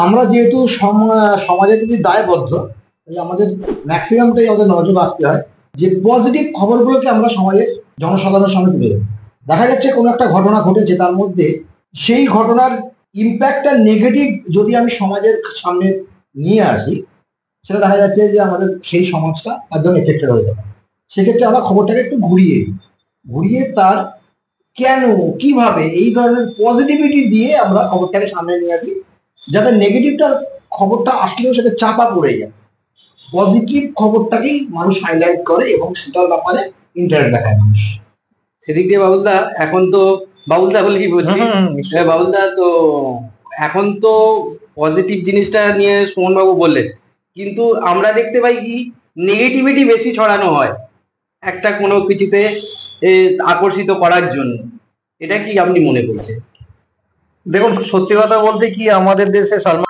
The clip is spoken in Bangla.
আমরা যেহেতু সমাজের প্রতি দায়বদ্ধ, তাই আমাদের ম্যাক্সিমামটাই আমাদের নজর রাখতে হয় যে পজিটিভ খবরগুলোকে আমরা সমাজের জনসাধারণের সামনে তুলে ধরি। দেখা যাচ্ছে কোনো একটা ঘটনা ঘটেছে, তার মধ্যে সেই ঘটনার ইম্প্যাক্টটা নেগেটিভ যদি আমি সমাজের সামনে নিয়ে আসি, সেটা দেখা যাচ্ছে যে আমাদের সেই সমাজটা একদম এফেক্টেড হয়ে যাবে। সেক্ষেত্রে আমরা খবরটাকে একটু ঘুরিয়ে ঘুরিয়ে তার কেন, কিভাবে, এই ধরনের পজিটিভিটি দিয়ে আমরা খবরটাকে সামনে নিয়ে আসি, যাতে নেগেটিভটা খবরটা আসলেও সেটা চাপা পড়ে যায়। পজিটিভ খবরটাকেই মানুষ হাইলাইট করে এবং সেটার ব্যাপারে ইন্টারেস্ট দেখায় মানুষ। সেদিক দিয়ে বাবুলদা, এখন তো বাবুলদা বলে কি বলছি, বাবুলদা তো এখন তো পজিটিভ জিনিসটা নিয়ে সুমনবাবু বললেন, কিন্তু আমরা দেখতে পাই কি নেগেটিভিটি বেশি ছড়ানো হয় একটা কোনো কিছুতে আকর্ষিত করার জন্য। এটা কি আপনি মনে করছেন? দেখুন, সত্যি কথা বলতে কি আমাদের দেশে সালমান